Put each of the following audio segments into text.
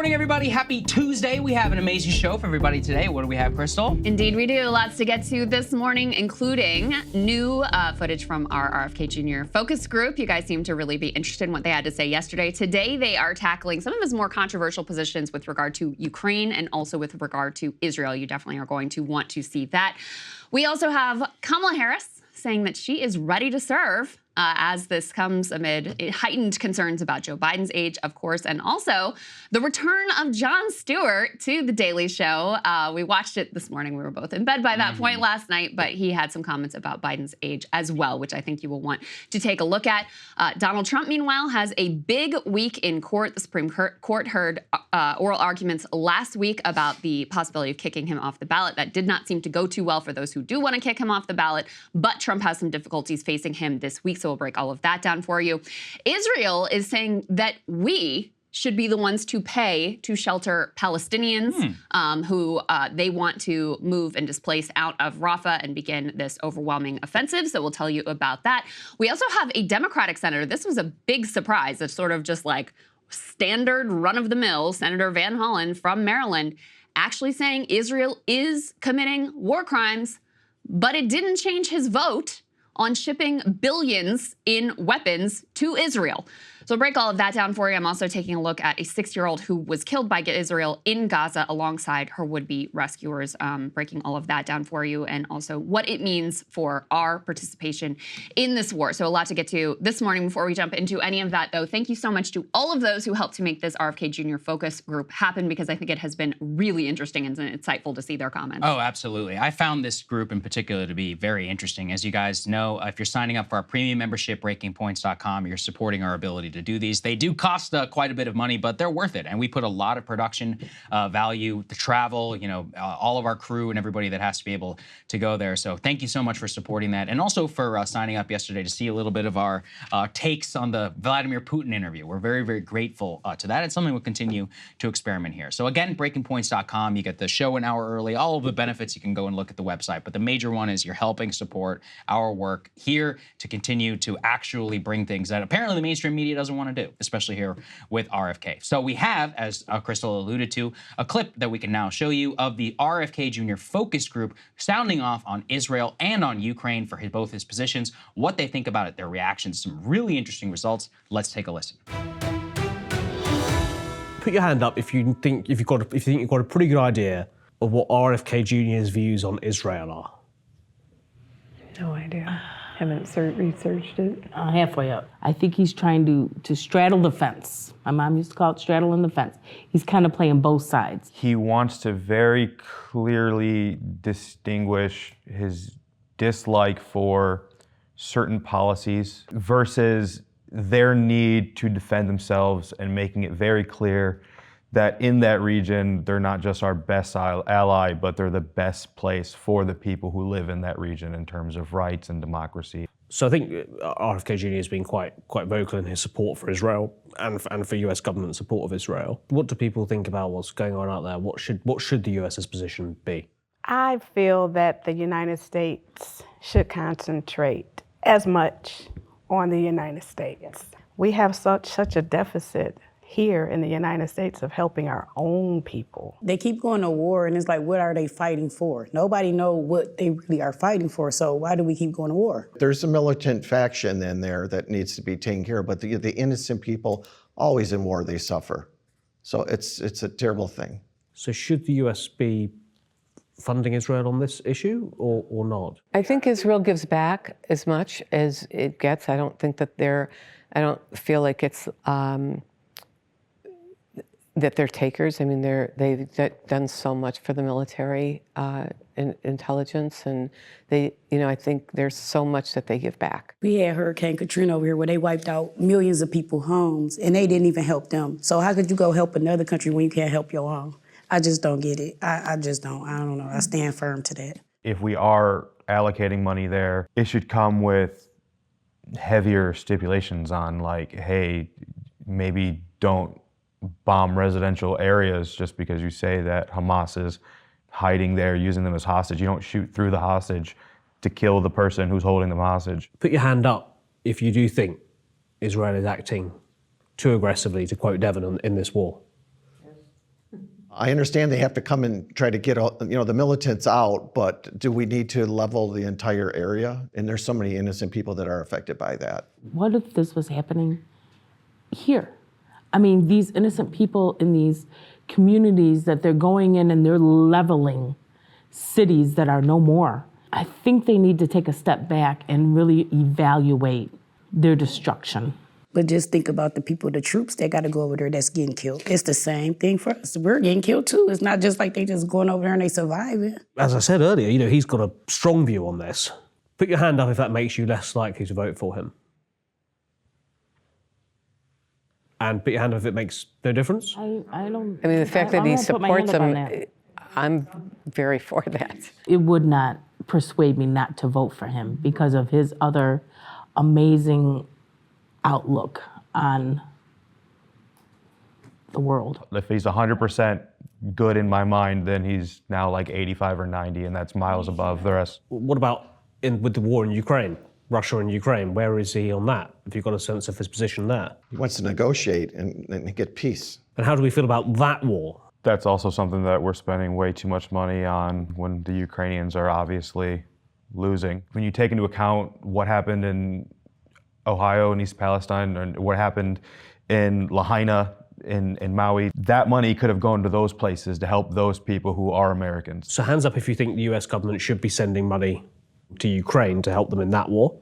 morning, everybody. Happy Tuesday. We have an amazing show for everybody today. What do we have, Krystal? Indeed, we do. Lots to get to this morning, including new footage from our RFK Jr. focus group. You guys seem to really be interested in what they had to say yesterday. Today, they are tackling some of his more controversial positions with regard to Ukraine and also with regard to Israel. You definitely are going to want to see that. We also have Kamala Harris saying that she is ready to serve as this comes amid heightened concerns about Joe Biden's age, of course, and also the return of Jon Stewart to The Daily Show. We watched it this morning. We were both in bed by that point last night, but he had some comments about Biden's age as well, which I think you will want to take a look at. Donald Trump, meanwhile, has a big week in court. The Supreme Court heard oral arguments last week about the possibility of kicking him off the ballot. That did not seem to go too well for those who do want to kick him off the ballot, but Trump has some difficulties facing him this week, so we'll break all of that down for you. Israel is saying that we should be the ones to pay to shelter Palestinians who they want to move and displace out of Rafah and begin this overwhelming offensive. So we'll tell you about that. We also have a Democratic senator. This was a big surprise. It's sort of just like standard run-of-the-mill Senator Van Hollen from Maryland actually saying Israel is committing war crimes, but it didn't change his vote on shipping billions in weapons to Israel. So we'll break all of that down for you. I'm also taking a look at a 6-year-old who was killed by Israel in Gaza alongside her would-be rescuers, breaking all of that down for you, and also what it means for our participation in this war. So a lot to get to this morning. Before we jump into any of that, though, thank you so much to all of those who helped to make this RFK Jr. focus group happen, because I think it has been really interesting and insightful to see their comments. Oh, absolutely. I found this group in particular to be very interesting. As you guys know, if you're signing up for our premium membership, breakingpoints.com, you're supporting our ability to do these. They do cost quite a bit of money, but they're worth it. And we put a lot of production value, the travel, all of our crew and everybody that has to be able to go there. So thank you so much for supporting that. And also for signing up yesterday to see a little bit of our takes on the Vladimir Putin interview. We're very, very grateful to that. It's something we'll continue to experiment here. So again, breakingpoints.com, you get the show an hour early, all of the benefits. You can go and look at the website. But the major one is you're helping support our work here to continue to actually bring things that apparently the mainstream media doesn't want to do, especially here with RFK. So we have, as Krystal alluded to, a clip that we can now show you of the RFK Jr. focus group sounding off on Israel and on Ukraine for both his positions, what they think about it, their reactions, some really interesting results. Let's take a listen. Put your hand up if you think you've got a pretty good idea of what RFK Jr.'s views on Israel are. No idea. Haven't researched it. Halfway up. I think he's trying to straddle the fence. My mom used to call it straddling the fence. He's kind of playing both sides. He wants to very clearly distinguish his dislike for certain policies versus their need to defend themselves, and making it very clear that in that region, they're not just our best ally, but they're the best place for the people who live in that region in terms of rights and democracy. So I think RFK Jr. has been quite vocal in his support for Israel and for US government support of Israel. What do people think about what's going on out there? What should the US's position be? I feel that the United States should concentrate as much on the United States. We have such a deficit here in the United States of helping our own people. They keep going to war, and it's like, what are they fighting for? Nobody knows what they really are fighting for, so why do we keep going to war? There's a militant faction in there that needs to be taken care of, but the innocent people, always in war, they suffer. So it's a terrible thing. So should the US be funding Israel on this issue or not? I think Israel gives back as much as it gets. I don't think that I don't feel like it's that they're takers. I mean, they've done so much for the military intelligence, and I think there's so much that they give back. We had Hurricane Katrina over here where they wiped out millions of people's homes, and they didn't even help them. So how could you go help another country when you can't help your own? I just don't get it. I just don't. I don't know. I stand firm to that. If we are allocating money there, it should come with heavier stipulations on, like, hey, maybe don't bomb residential areas just because you say that Hamas is hiding there, using them as hostage. You don't shoot through the hostage to kill the person who's holding them hostage. Put your hand up if you do think Israel is acting too aggressively, to quote Devon, in this war. I understand they have to come and try to get the militants out, but do we need to level the entire area? And there's so many innocent people that are affected by that. What if this was happening here? I mean, these innocent people in these communities that they're going in and they're leveling cities that are no more. I think they need to take a step back and really evaluate their destruction. But just think about the people, the troops that got to go over there that's getting killed. It's the same thing for us. We're getting killed too. It's not just like they just going over there and they surviving. As I said earlier, he's got a strong view on this. Put your hand up if that makes you less likely to vote for him. And put your hand up if it makes no difference. I don't. I mean, the fact that he won't put my hand supports up on them, that. I'm very for that. It would not persuade me not to vote for him because of his other amazing outlook on the world. If he's 100% good in my mind, then he's now like 85 or 90, and that's miles above the rest. What about with the war in Ukraine? Russia and Ukraine, where is he on that? Have you got a sense of his position there? He wants to negotiate and get peace. And how do we feel about that war? That's also something that we're spending way too much money on when the Ukrainians are obviously losing. When you take into account what happened in Ohio and East Palestine and what happened in Lahaina, in Maui, that money could have gone to those places to help those people who are Americans. So hands up if you think the US government should be sending money to Ukraine to help them in that war.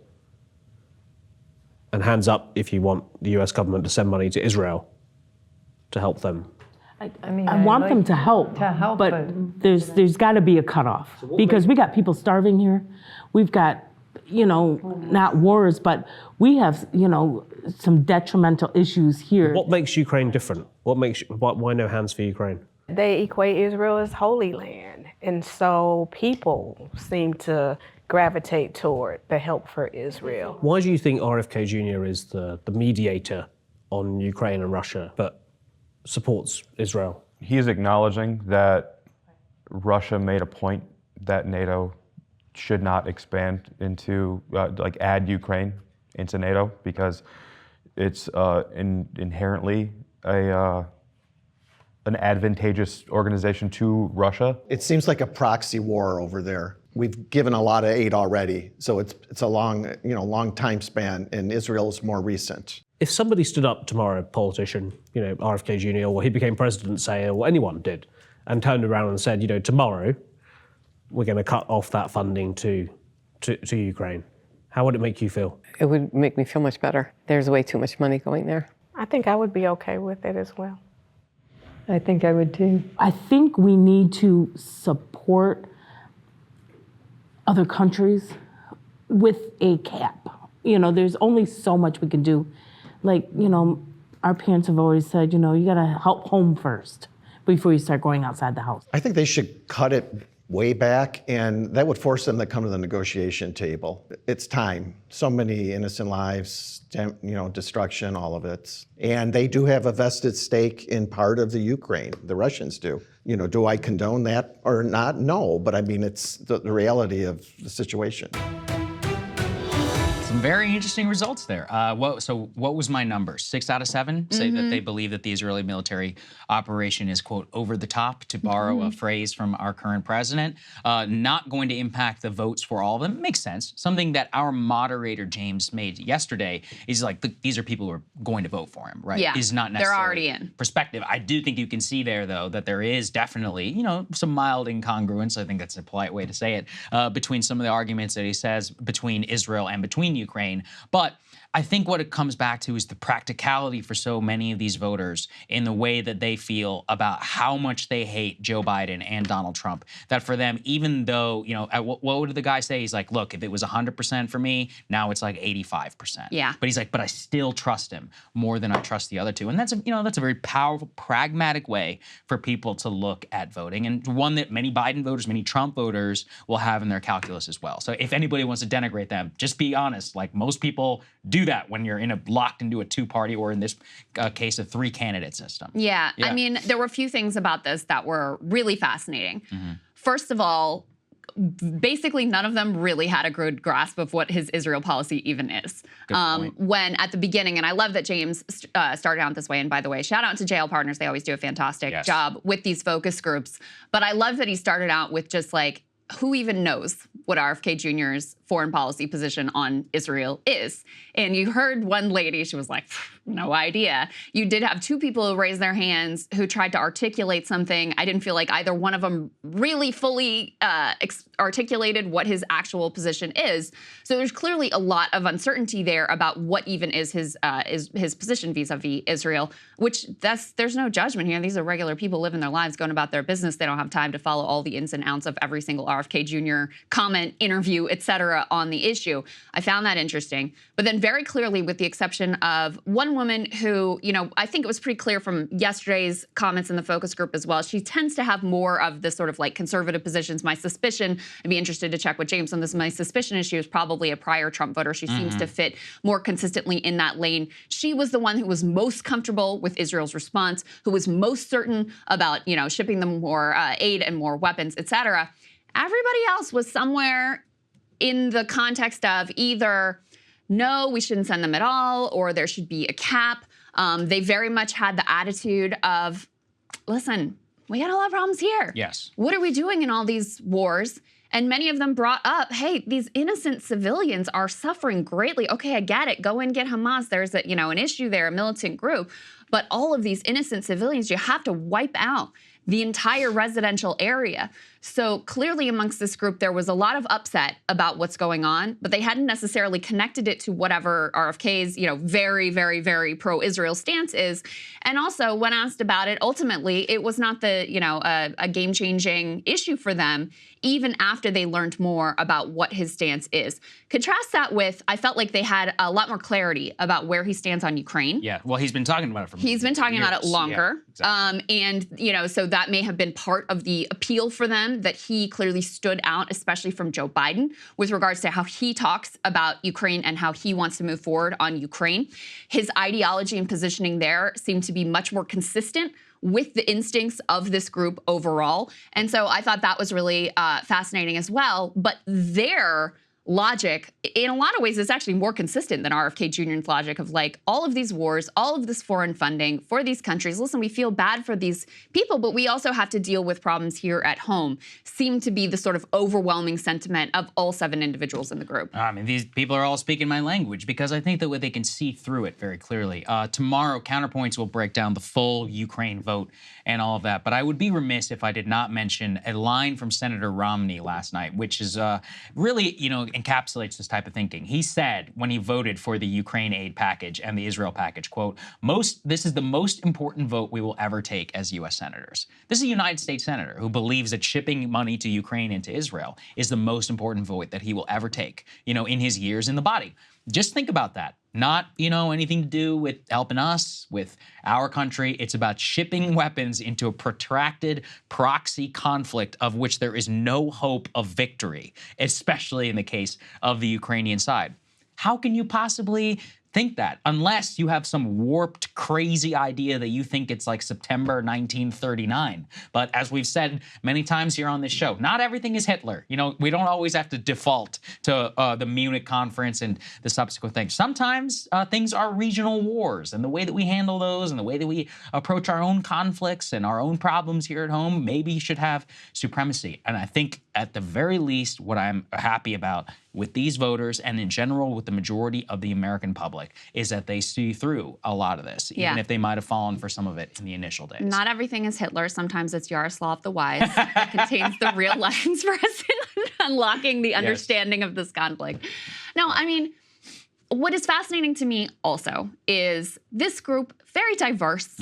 And hands up if you want the US government to send money to Israel to help them. I want them to help, but there's got to be a cutoff because we got people starving here. We've got, not wars, but we have, some detrimental issues here. What makes Ukraine different? Why no hands for Ukraine? They equate Israel as Holy Land, and so people seem to gravitate toward the help for Israel. Why do you think RFK Jr. is the mediator on Ukraine and Russia, but supports Israel? He is acknowledging that Russia made a point that NATO should not expand into, add Ukraine into NATO because it's inherently an advantageous organization to Russia. It seems like a proxy war over there. We've given a lot of aid already, so it's a long time span, and Israel is more recent. If somebody stood up tomorrow, a politician, RFK Jr., or he became president, say, or anyone did, and turned around and said, tomorrow we're going to cut off that funding to Ukraine, how would it make you feel? It would make me feel much better. There's way too much money going there. I think I would be okay with it as well. I think I would too. I think we need to support other countries with a cap. There's only so much we can do. Our parents have always said, you got to help home first before you start going outside the house. I think they should cut it way back, and that would force them to come to the negotiation table. It's time. So many innocent lives, destruction, all of it. And they do have a vested stake in part of the Ukraine. The Russians do. Do I condone that or not? No, but I mean, it's the reality of the situation. Some very interesting results there. So what was my number? 6 out of 7 say that they believe that the Israeli military operation is, quote, over the top, to borrow a phrase from our current president. Not going to impact the votes for all of them. Makes sense. Something that our moderator, James, made yesterday is like, these are people who are going to vote for him, right? Yeah, is not they're necessarily already in. Perspective. I do think you can see there, though, that there is definitely, some mild incongruence, I think that's a polite way to say it, between some of the arguments that he says between Israel and between Ukraine. But I think what it comes back to is the practicality for so many of these voters in the way that they feel about how much they hate Joe Biden and Donald Trump. That for them, even though, what did the guy say? He's like, look, if it was 100% for me, now it's like 85%. Yeah. But he's like, but I still trust him more than I trust the other two. And that's a very powerful, pragmatic way for people to look at voting, and one that many Biden voters, many Trump voters will have in their calculus as well. So if anybody wants to denigrate them, just be honest. Like, most people do that when you're locked into a two-party, or in this case, a three-candidate system. Yeah, I mean, there were a few things about this that were really fascinating. First of all, basically none of them really had a good grasp of what his Israel policy even is. When at the beginning, and I love that James started out this way, and by the way, shout out to JLPartners, they always do a fantastic job with these focus groups, but I love that he started out with just like, who even knows what RFK Jr.'s foreign policy position on Israel is? And you heard one lady, she was like, no idea. You did have two people who raised their hands who tried to articulate something. I didn't feel like either one of them really fully articulated what his actual position is. So there's clearly a lot of uncertainty there about what even is his position vis-a-vis Israel, which there's no judgment here. These are regular people living their lives, going about their business. They don't have time to follow all the ins and outs of every single RFK Jr. comment, interview, et cetera, on the issue. I found that interesting. But then very clearly, with the exception of one woman who, I think it was pretty clear from yesterday's comments in the focus group as well, she tends to have more of the sort of like conservative positions. My suspicion, I'd be interested to check with James on this, my suspicion is she was probably a prior Trump voter. She seems to fit more consistently in that lane. She was the one who was most comfortable with Israel's response, who was most certain about, shipping them more aid and more weapons, et cetera. Everybody else was somewhere in the context of either, no, we shouldn't send them at all, or there should be a cap. They very much had the attitude of, listen, we got a lot of problems here. Yes. What are we doing in all these wars? And many of them brought up, hey, these innocent civilians are suffering greatly. Okay, I get it. Go and get Hamas. There's an issue there, a militant group. But all of these innocent civilians, you have to wipe out the entire residential area. So clearly amongst this group, there was a lot of upset about what's going on, but they hadn't necessarily connected it to whatever RFK's, very, very, very pro-Israel stance is. And also, when asked about it, ultimately, it was not a game-changing issue for them, even after they learned more about what his stance is. Contrast that with, I felt like they had a lot more clarity about where he stands on Ukraine. Yeah, well, he's been talking about it for years. He's been talking about it longer. Yeah, exactly. And, so that may have been part of the appeal for them, that he clearly stood out, especially from Joe Biden, with regards to how he talks about Ukraine and how he wants to move forward on Ukraine. His ideology and positioning there seemed to be much more consistent with the instincts of this group overall. And so I thought that was really fascinating as well. But their logic, in a lot of ways, is actually more consistent than RFK Jr.'s logic of like, all of these wars, all of this foreign funding for these countries. Listen, we feel bad for these people, but we also have to deal with problems here at home, seem to be the sort of overwhelming sentiment of all 7 individuals in the group. I mean, these people are all speaking my language because I think that they can see through it very clearly. Tomorrow, Counterpoints will break down the full Ukraine vote and all of that. But I would be remiss if I did not mention a line from Senator Romney last night, which is really, encapsulates this type of thinking. He said when he voted for the Ukraine aid package and the Israel package, quote, this is the most important vote we will ever take as U.S. senators. This is a United States senator who believes that shipping money to Ukraine and to Israel is the most important vote that he will ever take, in his years in the body. Just think about that. Not, anything to do with helping us, with our country. It's about shipping weapons into a protracted proxy conflict of which there is no hope of victory, especially in the case of the Ukrainian side. How can you possibly think that unless you have some warped, crazy idea that you think it's like September 1939. But as we've said many times here on this show, not everything is Hitler. We don't always have to default to the Munich conference and the subsequent things. Sometimes things are regional wars, and the way that we handle those and the way that we approach our own conflicts and our own problems here at home maybe should have supremacy. And I think at the very least, what I'm happy about with these voters and in general with the majority of the American public is that they see through a lot of this, even if they might have fallen for some of it in the initial days. Not everything is Hitler. Sometimes it's Yaroslav the Wise that contains the real lessons for us in unlocking the understanding of this conflict. No, I mean, what is fascinating to me also is this group, very diverse,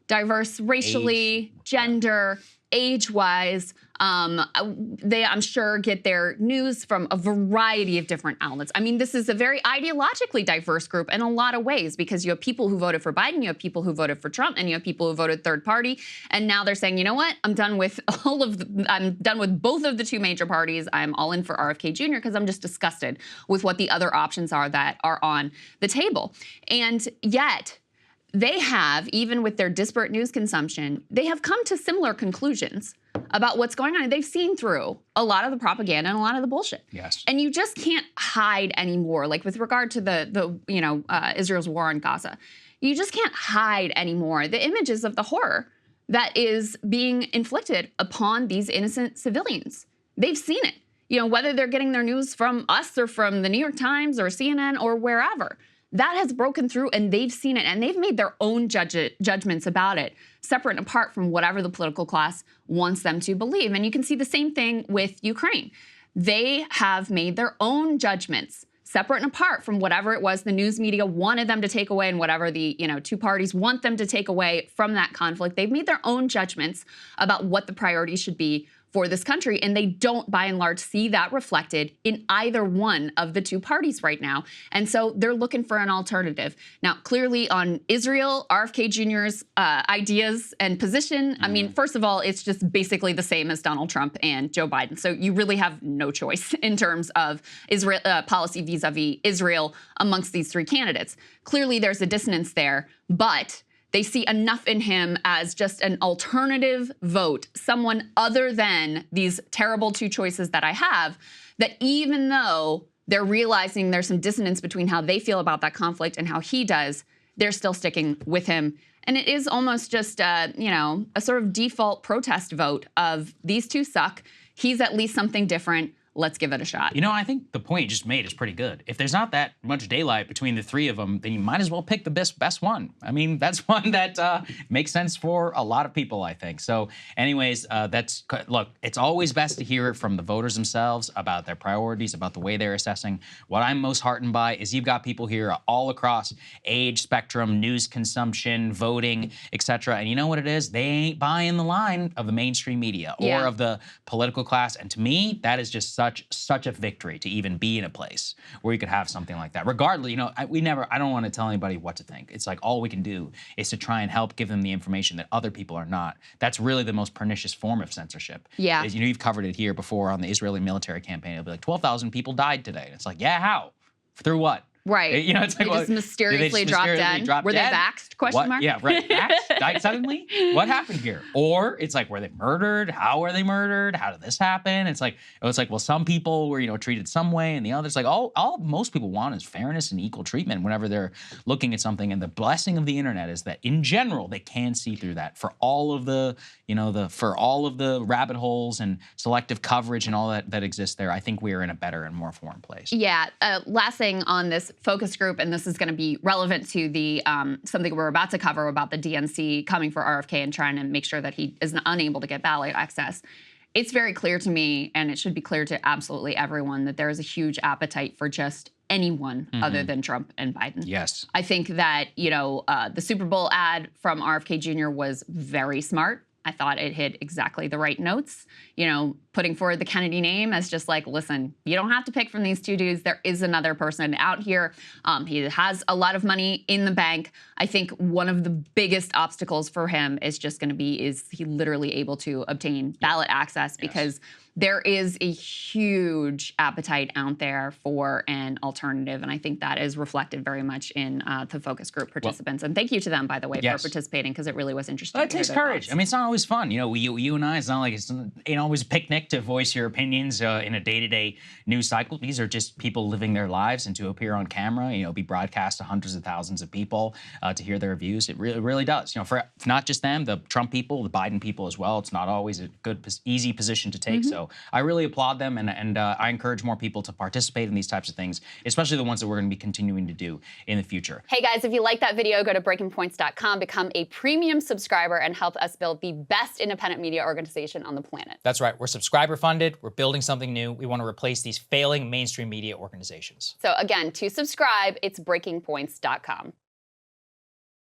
diverse racially, gender, age-wise. They, I'm sure, get their news from a variety of different outlets. I mean, this is a very ideologically diverse group in a lot of ways because you have people who voted for Biden, you have people who voted for Trump, and you have people who voted third party. And now they're saying, you know what? I'm done with I'm done with both of the 2 major parties. I'm all in for RFK Jr. because I'm just disgusted with what the other options are that are on the table. And yet, they have, even with their disparate news consumption, they have come to similar conclusions about what's going on. They've seen through a lot of the propaganda and a lot of the bullshit. Yes. And you just can't hide anymore. Like with regard to the Israel's war on Gaza, you just can't hide anymore the images of the horror that is being inflicted upon these innocent civilians. They've seen it. Whether they're getting their news from us or from the New York Times or CNN or wherever, that has broken through and they've seen it and they've made their own judgments about it, separate and apart from whatever the political class wants them to believe. And you can see the same thing with Ukraine. They have made their own judgments, separate and apart from whatever it was the news media wanted them to take away and whatever the two parties want them to take away from that conflict. They've made their own judgments about what the priorities should be for this country, and they don't, by and large, see that reflected in either one of the two parties right now. And so they're looking for an alternative. Now, clearly on Israel, RFK Jr.'s ideas and position, I mean, first of all, it's just basically the same as Donald Trump and Joe Biden. So you really have no choice in terms of Israel policy vis-a-vis Israel amongst these three candidates. Clearly, there's a dissonance there, but they see enough in him as just an alternative vote, someone other than these terrible two choices that I have, that even though they're realizing there's some dissonance between how they feel about that conflict and how he does, they're still sticking with him. And it is almost just, a sort of default protest vote of these two suck. He's at least something different. Let's give it a shot. I think the point you just made is pretty good. If there's not that much daylight between the three of them, then you might as well pick the best one. I mean, that's one that makes sense for a lot of people, I think. So anyways, look, it's always best to hear it from the voters themselves about their priorities, about the way they're assessing. What I'm most heartened by is you've got people here all across age spectrum, news consumption, voting, etc. And you know what it is? They ain't buying the line of the mainstream media or of the political class. And to me, that is just such a victory to even be in a place where you could have something like that. Regardless, I don't want to tell anybody what to think. It's like all we can do is to try and help give them the information that other people are not. That's really the most pernicious form of censorship. Yeah. You've covered it here before on the Israeli military campaign. It'll be like 12,000 people died today. And it's like, yeah, how? Through what? Right. It's like, they just mysteriously dropped dead. Were they vaxxed? Question mark? Yeah, right. Vaxxed? Died suddenly? What happened here? Or it's like, were they murdered? How were they murdered? How did this happen? It's like, well, some people were, treated some way, and the others, like, all most people want is fairness and equal treatment whenever they're looking at something. And the blessing of the internet is that, in general, they can see through that. For all of the, for all of the rabbit holes and selective coverage and all that exists there, I think we are in a better and more informed place. Yeah. Last thing on this focus group, and this is going to be relevant to the something we're about to cover about the DNC coming for RFK and trying to make sure that he is unable to get ballot access. It's very clear to me, and it should be clear to absolutely everyone, that there is a huge appetite for just anyone other than Trump and Biden. Yes. I think that, the Super Bowl ad from RFK Jr. was very smart. I thought it hit exactly the right notes, putting forward the Kennedy name as just like, listen, you don't have to pick from these two dudes. There is another person out here. He has a lot of money in the bank. I think one of the biggest obstacles for him is just going to be, is he literally able to obtain ballot access? Because there is a huge appetite out there for an alternative, and I think that is reflected very much in the focus group participants. And thank you to them, by the way, for participating, because it really was interesting. Well, it takes courage. I mean, it's not always fun. You and I, it's not like it's ain't always a picnic to voice your opinions in a day-to-day news cycle. These are just people living their lives, and to appear on camera, be broadcast to hundreds of thousands of people to hear their views. It really does. For not just them, the Trump people, the Biden people as well. It's not always a good, easy position to take. So I really applaud them, and I encourage more people to participate in these types of things, especially the ones that we're going to be continuing to do in the future. Hey guys, if you like that video, go to breakingpoints.com, become a premium subscriber, and help us build the best independent media organization on the planet. That's right. We're subscriber funded. We're building something new. We want to replace these failing mainstream media organizations. So again, to subscribe, it's breakingpoints.com.